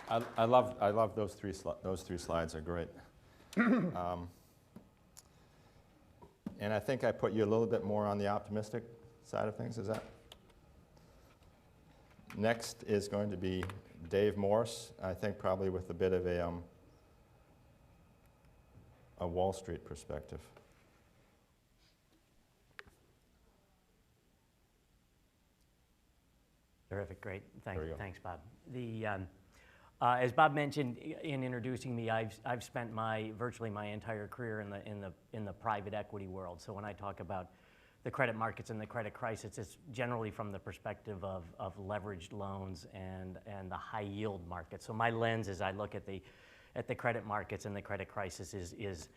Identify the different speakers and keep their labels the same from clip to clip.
Speaker 1: I love those three slides are great. And I think I put you a little bit more on the optimistic side of things. Is that? Next is going to be Dave Morse, I think probably with a bit of a Wall Street perspective.
Speaker 2: Terrific, great. Thanks, Bob. As Bob mentioned in introducing me, I've spent virtually my entire career in the private equity world. So when I talk about the credit markets and the credit crisis, it's generally from the perspective of leveraged loans and the high yield market. So my lens as I look at the credit markets and the credit crisis is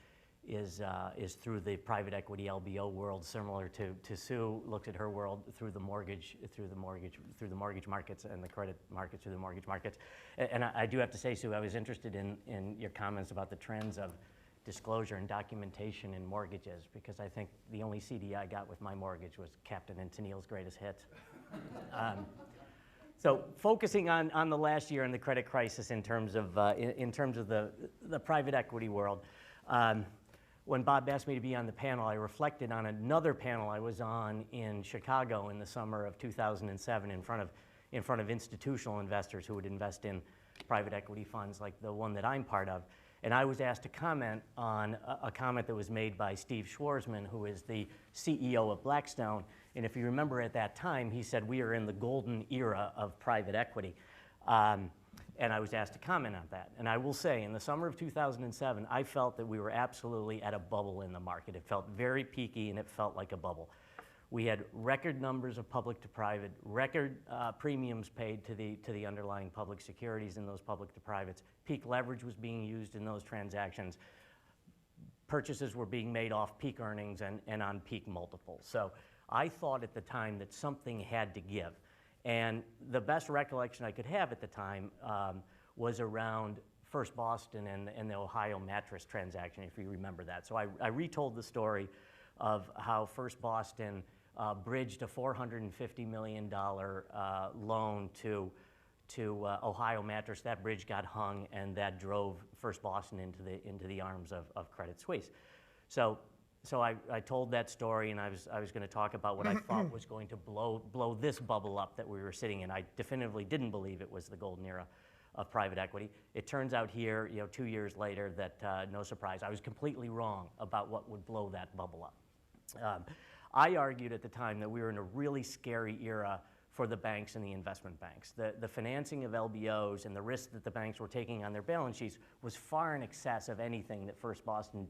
Speaker 2: through the private equity LBO world, similar to Sue looks at her world through the mortgage markets and the credit markets through the mortgage markets. And I do have to say, Sue, I was interested in your comments about the trends of disclosure and documentation in mortgages, because I think the only CD I got with my mortgage was Captain and Tennille's Greatest Hits. So focusing on the last year and the credit crisis in terms of the private equity world. When Bob asked me to be on the panel, I reflected on another panel I was on in Chicago in the summer of 2007 in front of institutional investors who would invest in private equity funds like the one that I'm part of. And I was asked to comment on a comment that was made by Steve Schwarzman, who is the CEO of Blackstone. And if you remember at that time, he said, we are in the golden era of private equity. And I was asked to comment on that. And I will say, in the summer of 2007, I felt that we were absolutely at a bubble in the market. It felt very peaky, and it felt like a bubble. We had record numbers of public to private, record premiums paid to the underlying public securities in those public to privates. Peak leverage was being used in those transactions. Purchases were being made off peak earnings and on peak multiples. So I thought at the time that something had to give. And the best recollection I could have at the time was around First Boston and the Ohio mattress transaction, if you remember that. So I retold the story of how First Boston bridged a $450 million loan to Ohio Mattress. That bridge got hung, and that drove First Boston into the arms of Credit Suisse. So I told that story, and I was going to talk about what I thought was going to blow this bubble up that we were sitting in. I definitively didn't believe it was the golden era of private equity. It turns out here, 2 years later, that no surprise, I was completely wrong about what would blow that bubble up. I argued at the time that we were in a really scary era for the banks and the investment banks. The financing of LBOs and the risk that the banks were taking on their balance sheets was far in excess of anything that First Boston